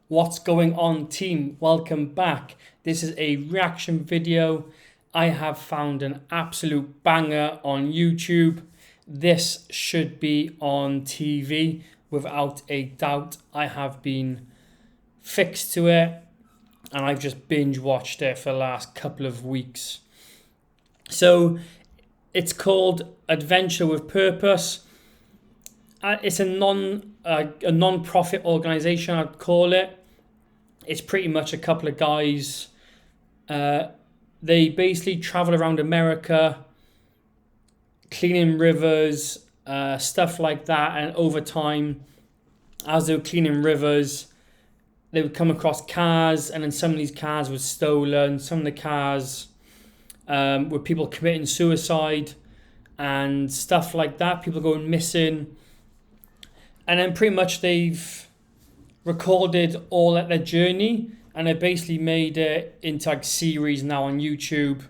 What's going on, team? Welcome back. This is a reaction video. I have found an absolute banger on YouTube. This should be on TV without a doubt. I have been fixed to it and I've just binge watched it for the last couple of weeks. So it's called Adventure with Purpose. It's a non-profit organization, I'd call it. It's pretty much a couple of guys. They basically travel around America, cleaning rivers, stuff like that. And over time, as they were cleaning rivers, they would come across cars, and then some of these cars were stolen. Some of the cars were people committing suicide and stuff like that. People going missing. And then pretty much they've recorded all at their journey, and they basically made it into like series now on YouTube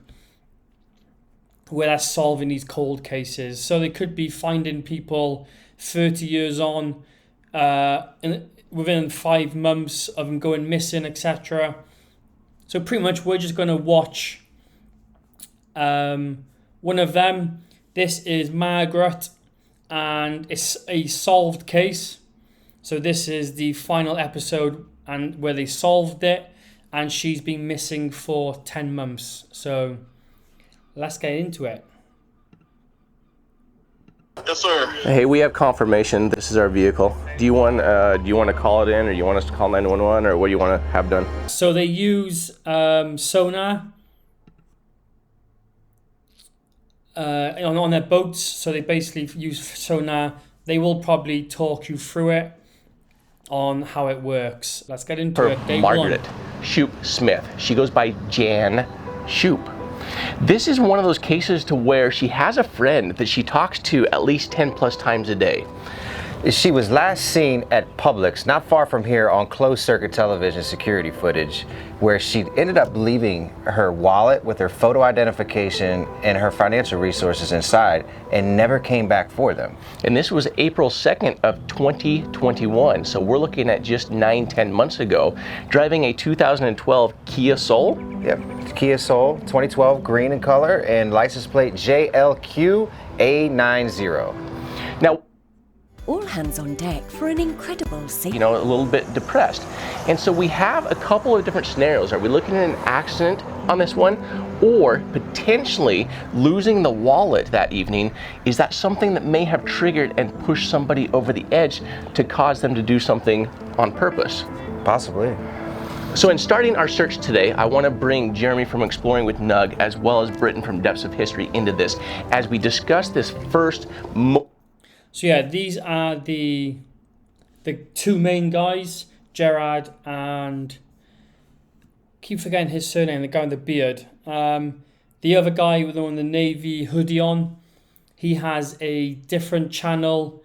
where they're solving these cold cases. So they could be finding people 30 years on, within 5 months of them going missing, etc. So pretty much we're just going to watch one of them. This is Margaret, and it's a solved case. So this is the final episode and where they solved it, and she's been missing for 10 months. So let's get into it. Yes, sir. Hey, we have confirmation. This is our vehicle. Do you want to call it in, or do you want us to call 911, or what do you want to have done? So they use sonar on their boats. So they basically use sonar. They will probably talk you through it on how it works. Let's get into it. Day Margaret one. Shupe Smith. She goes by Jan Shupe. This is one of those cases to where she has a friend that she talks to at least 10 plus times a day. She was last seen at Publix, not far from here, on closed circuit television security footage, where she ended up leaving her wallet with her photo identification and her financial resources inside and never came back for them. And this was April 2nd of 2021. So we're looking at just 9-10 months ago, driving a 2012 Kia Soul. Yep, Kia Soul, 2012, green in color, and license plate JLQ-A90. Now, all hands on deck for an incredible scene. You know, a little bit depressed. And so we have a couple of different scenarios. Are we looking at an accident on this one, or potentially losing the wallet that evening? Is that something that may have triggered and pushed somebody over the edge to cause them to do something on purpose? Possibly. So in starting our search today, I want to bring Jeremy from Exploring with Nug, as well as Britton from Depths of History, into this as we discuss this first. So yeah, these are the two main guys, Gerard and keep forgetting his surname, the guy with the beard. The other guy with the one with the navy hoodie on, he has a different channel,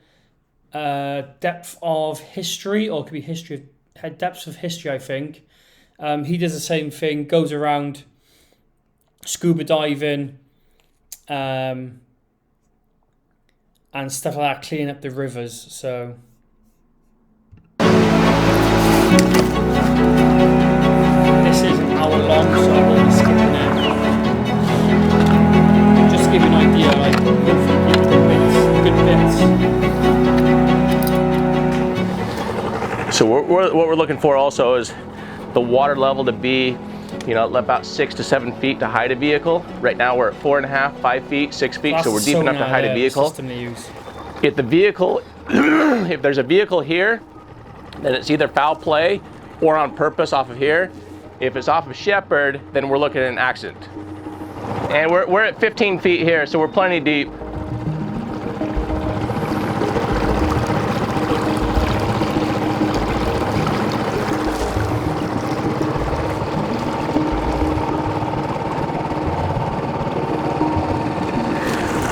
Depth of History, or it could be Depths of History, I think. He does the same thing, goes around scuba diving, and stuff like that, cleaning up the rivers. So this is an hour long, so I will be skipping it. Just to give you an idea, like hopefully good bits. So what we're looking for also is the water level to be, you know, about 6 to 7 feet to hide a vehicle. Right now we're at 4.5, 5 feet, 6 feet, so we're deep enough to hide a vehicle. If the vehicle, if there's a vehicle here, then it's either foul play or on purpose off of here. If it's off of Shepherd, then we're looking at an accident. And we're at 15 feet here, so we're plenty deep.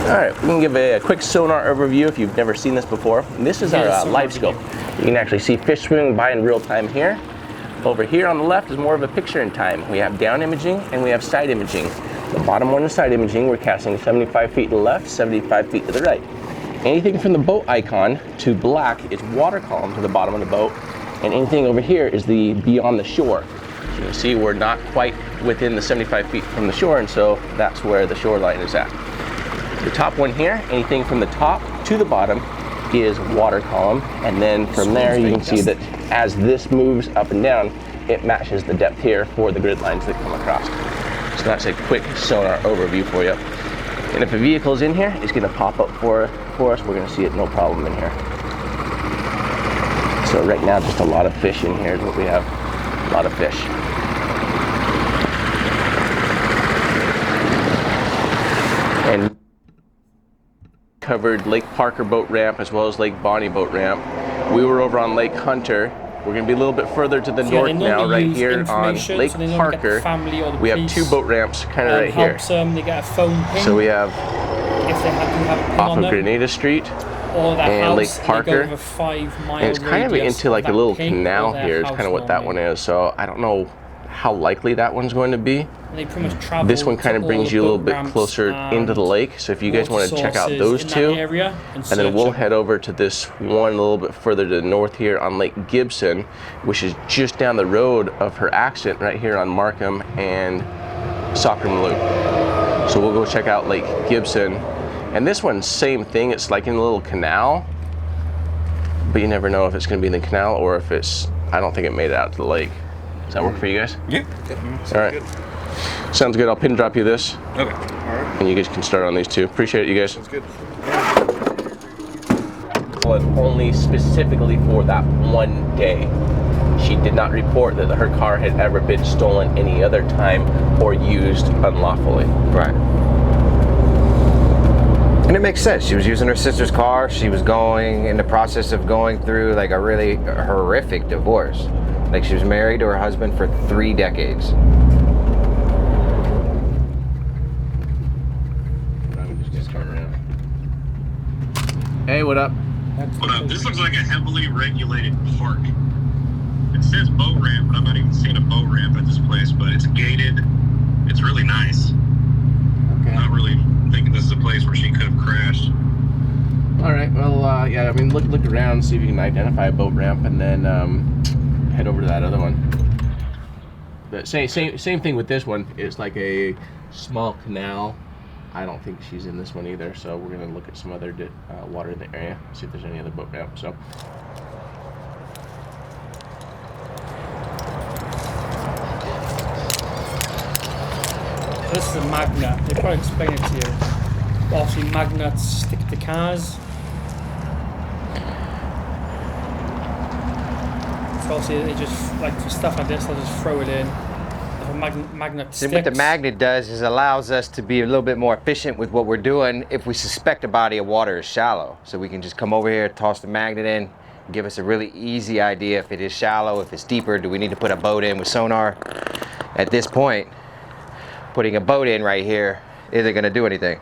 All right, we can give a quick sonar overview if you've never seen this before. And this is our live scope. You can actually see fish swimming by in real time here. Over here on the left is more of a picture in time. We have down imaging and we have side imaging. The bottom one is side imaging. We're casting 75 feet to the left, 75 feet to the right. Anything from the boat icon to black is water column to the bottom of the boat. And anything over here is the beyond the shore. So you can see we're not quite within the 75 feet from the shore, and so that's where the shoreline is at. The top one here, anything from the top to the bottom is water column, and then from there you can see that as this moves up and down, it matches the depth here for the grid lines that come across. So that's a quick sonar overview for you. And if a vehicle is in here, it's going to pop up for us. We're going to see it no problem in here. So right now, just a lot of fish in here is what we have. A lot of fish. And covered Lake Parker boat ramp as well as Lake Bonnie boat ramp. We were over on Lake Hunter. We're going to be a little bit further to the north now, right here on Lake Parker. We have 2 boat ramps kind of right here. They get a phone ping. So we have if they have a pin off on of them, Grenada Street or that and house, Lake Parker. And, 5-mile and it's kind of into like a little canal here is kind of what that normally. one is. So I don't know how likely that one's going to be. They pretty much travel This one kind of brings you a little bit closer into the lake. So if you guys want to check out those 2, and then we'll head over to this one a little bit further to the north here on Lake Gibson, which is just down the road of her accident right here on Markham and Sockram Loop. So we'll go check out Lake Gibson. And this one's same thing. It's like in a little canal, but you never know if it's going to be in the canal or if it's, I don't think it made it out to the lake. Does that work for you guys? Yeah. All right. Good. Sounds good. I'll pin drop you this. Okay. All right. And you guys can start on these 2. Appreciate it, you guys. Sounds good. Only specifically for that one day. She did not report that her car had ever been stolen any other time or used unlawfully. Right. And it makes sense. She was using her sister's car. She was going in the process of going through like a really horrific divorce. Like she was married to her husband for 3 decades. Hey, what up? What up? This looks like a heavily regulated park. It says boat ramp, but I'm not even seeing a boat ramp at this place, but it's gated. It's really nice. Okay. Not really thinking this is a place where she could have crashed. All right, well, yeah, I mean, look around, see if you can identify a boat ramp, and then head over to that other one. The same thing with this one. It's like a small canal. I don't think she's in this one either, so we're going to look at some other water in the area, see if there's any other boat ramp. So. This is a magnet. They probably explain it to you. Obviously, magnets stick to cars. So obviously, they just, like for stuff like this, they'll just throw it in. If a magnet sticks. What the magnet does is allows us to be a little bit more efficient with what we're doing if we suspect a body of water is shallow. So we can just come over here, toss the magnet in, give us a really easy idea if it is shallow, if it's deeper, do we need to put a boat in with sonar? At this point, putting a boat in right here isn't going to do anything.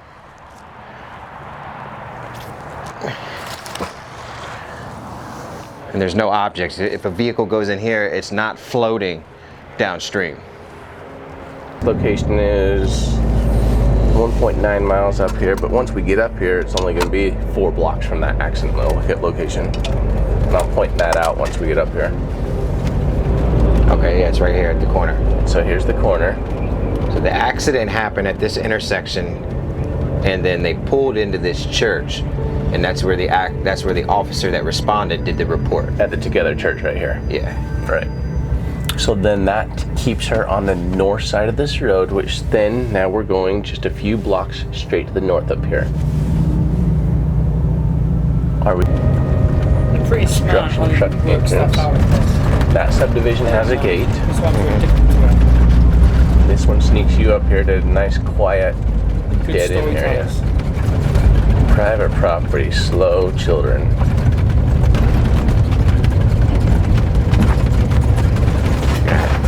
And there's no objects. If a vehicle goes in here, it's not floating downstream. Location is 1.9 miles up here, but once we get up here, it's only going to be 4 blocks from that accident location. And I'll point that out once we get up here. Okay, yeah, it's right here at the corner. So here's the corner. So the accident happened at this intersection, and then they pulled into this church, and that's where the officer that responded did the report. At the Together Church right here. Yeah. Right. So then that keeps her on the north side of this road, which then now we're going just a few blocks straight to the north up here. Are we? They're pretty smart on work stuff out with this. That subdivision has a gate. This one's very different to it. This one sneaks you up here to a nice, quiet, Good dead-end area. storytellers. Private property, slow children.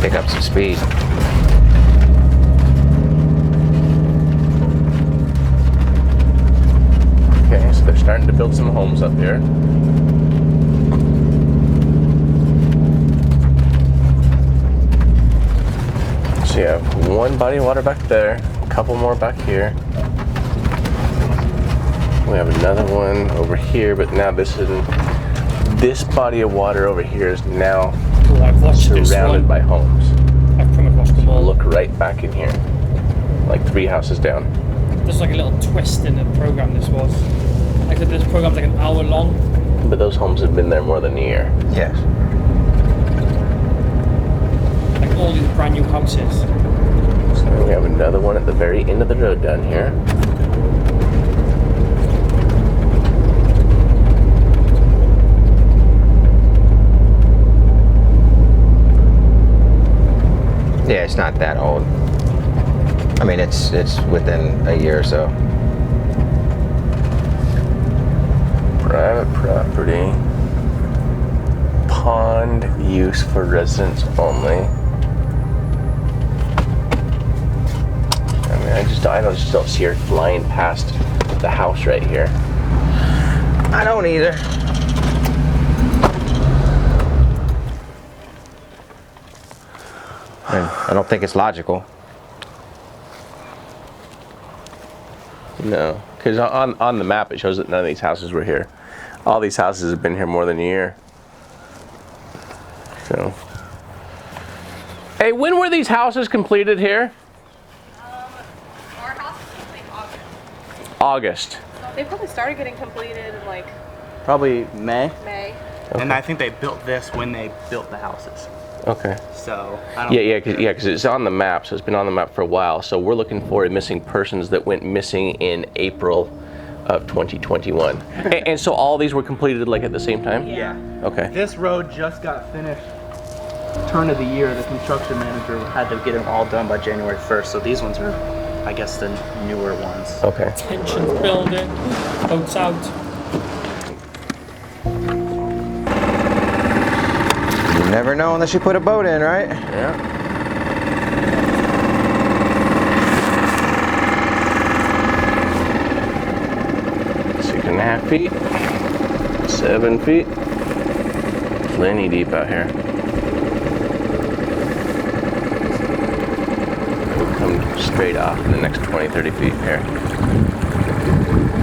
Pick up some speed. Okay, so they're starting to build some homes up here. So you have one body of water back there, a couple more back here. We have another one over here, but now this This body of water over here is now Oh, I've watched this surrounded one. by homes. I've come across them all. Look right back in here, like 3 houses down. There's like a little twist in the program. This was. Like this program's like an hour long. But those homes have been there more than a year. Yes. Like all these brand new houses. So we have another one at the very end of the road down here. Yeah, it's not that old. I mean, it's within a year or so. Private property. Pond use for residents only. I mean, I just don't see her flying past the house right here. I don't either. I don't think it's logical. No, because on the map it shows that none of these houses were here. All these houses have been here more than a year. So, hey, when were these houses completed here? Our house was complete August. August. They probably started getting completed in like Probably May. May. And I think they built this when they built the houses. Okay. So I don't Yeah, because it's on the map, so it's been on the map for a while. So we're looking for missing persons that went missing in April of 2021. and so all these were completed like at the same time? Yeah. Okay. This road just got finished. Turn of the year, the construction manager had to get them all done by January 1st. So these ones are, I guess, the newer ones. Okay. Tensions building. Boats out. You never know unless you put a boat in, right? Yeah. Six and a half feet. 7 feet. Plenty deep out here. We'll come straight off in the next 20, 30 feet here.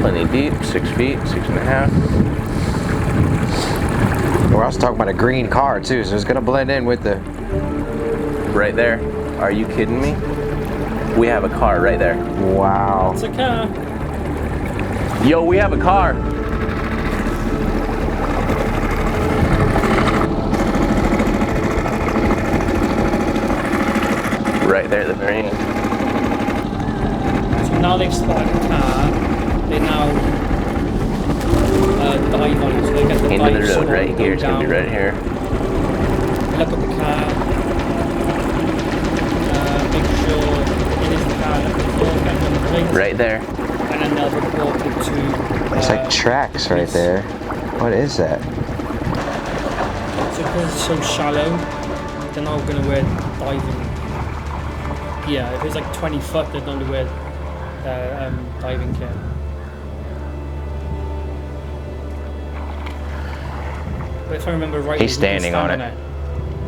Plenty deep, 6 feet, 6.5. We're also talking about a green car too, so it's gonna blend in with the. Right there. Are you kidding me? We have a car right there. Wow. It's a car. Yo, we have a car. Right there at the very end. So now they've spotted the car. They now dive on it. So they get the Into dive the road squad right and here. go It's gonna be down. right here. Look at the car. Make sure it is the car that they get on the plate. Right there. And then they'll report it to. It's like tracks right there. What is that? So because it's so shallow, they're not going to wear diving. Yeah, if it's like 20 foot, they're not going to wear diving kit. But if I remember right, He's standing on it.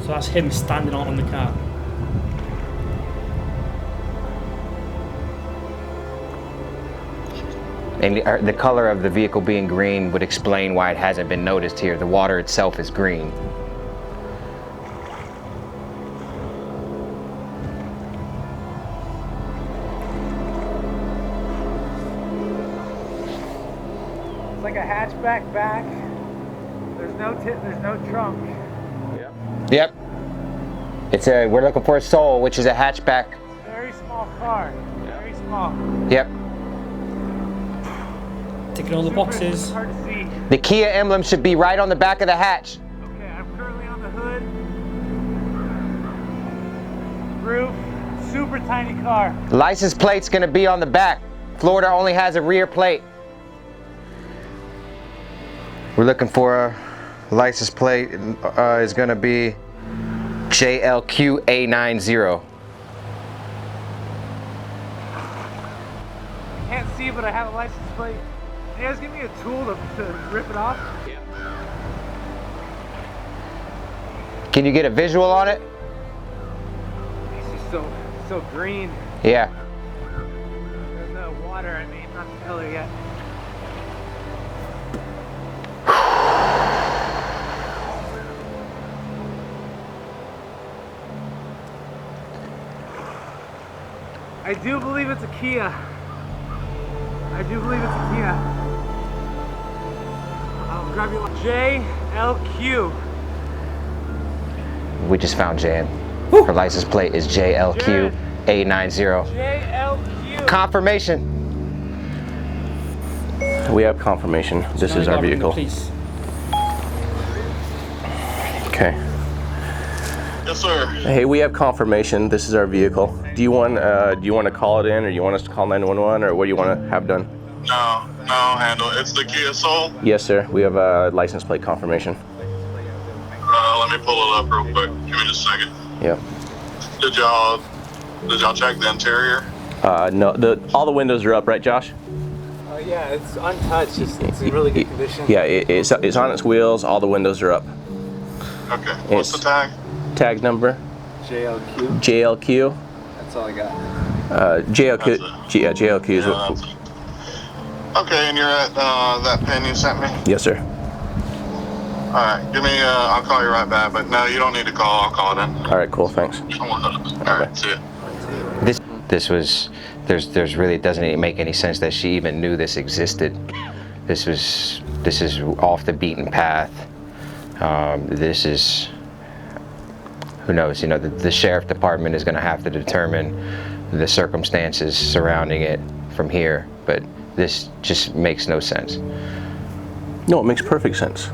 So that's him standing on the car. And the color of the vehicle being green would explain why it hasn't been noticed here. The water itself is green. It's like a hatchback back. There's no trunk. Yep. We're looking for a Soul, which is a hatchback. Very small car. Very small. Yep. Ticking all the boxes. Hard to see. The Kia emblem should be right on the back of the hatch. Okay, I'm currently on the hood. Roof. Super tiny car. License plate's gonna be on the back. Florida only has a rear plate. We're looking for a license plate. Is gonna be JLQA90. Can't see, but I have a license plate. Can you guys give me a tool to rip it off? Yeah. Can you get a visual on it? This is so green. Yeah. There's no water, I mean, not the color yet. I do believe it's a Kia. I do believe it's a Kia. I'll grab you JLQ. We just found Jan. Her license plate is JLQ 890. JLQ. Confirmation. We have confirmation. This is our vehicle. Okay. Yes, sir. Hey, we have confirmation. This is our vehicle. Do you want to call it in, or you want us to call 911, or what do you want to have done? No, handle it. It's the Kia Soul. Yes, sir. We have a license plate confirmation. Let me pull it up real quick. Give me just a second. Yep. Did y'all check the interior? No. All the windows are up, right, Josh? Yeah, it's untouched. It's in really good condition. Yeah, it's on its wheels. All the windows are up. Okay. What's the tag? Tag number? JLQ. JLQ. That's all I got. JLQ. Yeah, JLQ is what. Okay, and you're at that pin you sent me? Yes, sir. All right, give me. I'll call you right back. But no, you don't need to call. I'll call it in. All right, cool. Thanks. All right, see ya. There's really, it doesn't even make any sense that she even knew this existed. This is off the beaten path. This is, who knows, you know, the sheriff department is gonna have to determine the circumstances surrounding it from here, but this just makes no sense. No, it makes perfect sense.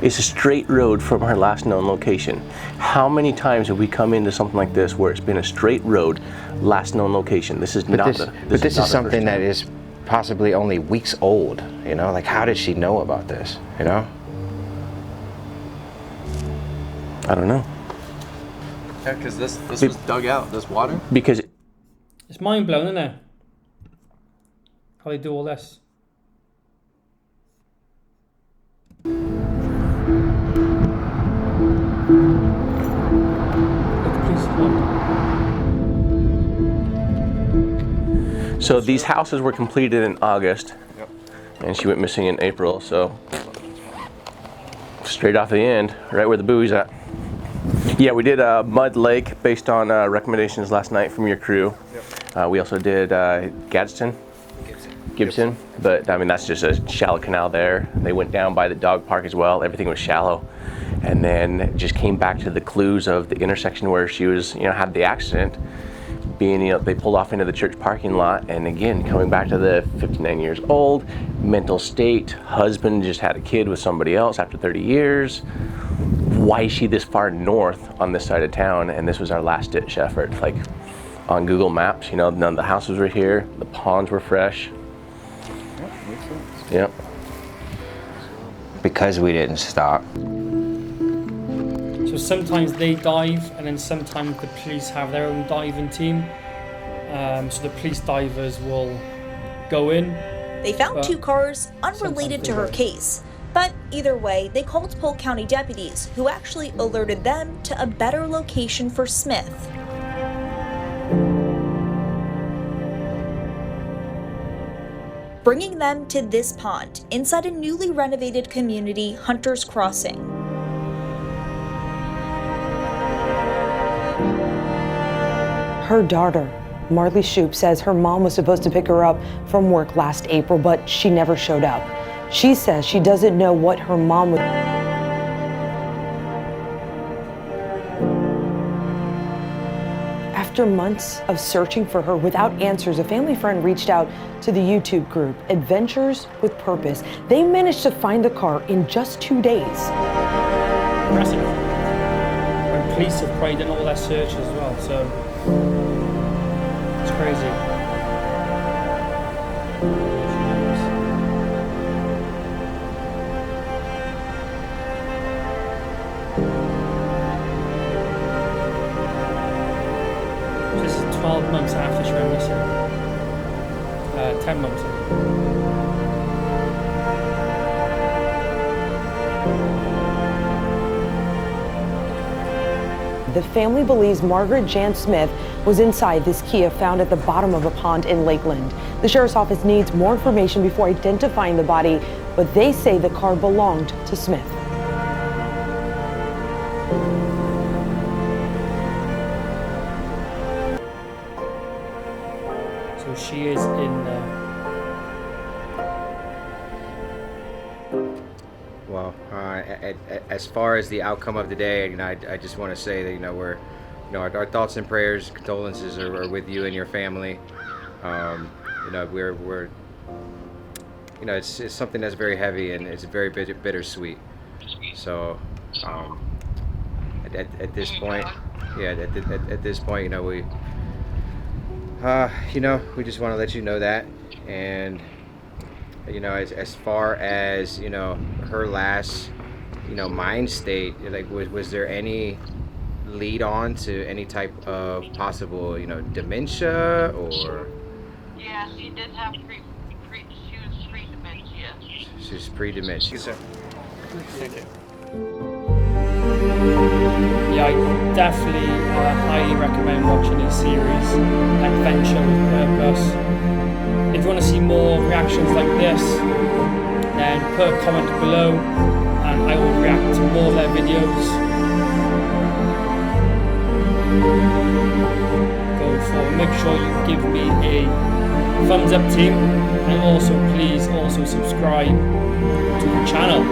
It's a straight road from her last known location. How many times have we come into something like this where it's been a straight road, last known location? This is this is something that is possibly only weeks old, you know? Like, how did she know about this, you know? I don't know. Yeah, because this was dug out, this water? Because it's mind blowing, isn't it? How they do all this. So these houses were completed in August, and she went missing in April, so straight off the end, right where the buoy's at. Yeah, we did Mud Lake based on recommendations last night from your crew. We also did Gibson, but I mean, that's just a shallow canal there. They went down by the dog park as well. Everything was shallow. And then just came back to the clues of the intersection where she was, had the accident. Being, they pulled off into the church parking lot, and again, coming back to the 59 years old, mental state, husband just had a kid with somebody else after 30 years. Why is she this far north on this side of town? And this was our last ditch effort. Like on Google Maps, none of the houses were here, the ponds were fresh. Yep, makes sense. Yep. Because we didn't stop. So sometimes they dive, and then sometimes the police have their own diving team. So the police divers will go in. They found two cars unrelated to her case. But either way, they called Polk County deputies, who actually alerted them to a better location for Smith. Bringing them to this pond inside a newly renovated community, Hunter's Crossing. Her daughter, Marley Shupe, says her mom was supposed to pick her up from work last April, but she never showed up. She says she doesn't know what her mom would. After months of searching for her without answers, a family friend reached out to the YouTube group, Adventures with Purpose. They managed to find the car in just 2 days. Impressive. And police have probably done all their search as well, so it's crazy. This is 12 months after she went missing. 10 months. The family believes Margaret Jan Smith was inside this Kia found at the bottom of a pond in Lakeland. The sheriff's office needs more information before identifying the body, but they say the car belonged to Smith. So she is in there. Well, as far as the outcome of the day, I just want to say that our thoughts and prayers, condolences are with you and your family. We're it's something that's very heavy and it's very bittersweet. So at this point, at this point, we just want to let you know that. And as far as her last mind state, like was there any lead on to any type of possible dementia or? Yeah, she did have she was pre-dementia. She's pre-dementia. Yes, sir. Thank you. Yeah, I definitely highly recommend watching this series, Adventure with Purpose. If you want to see more reactions like this, then put a comment below and I will react to more of their videos. Going forward, make sure you give me a thumbs up, team, and also please subscribe to the channel.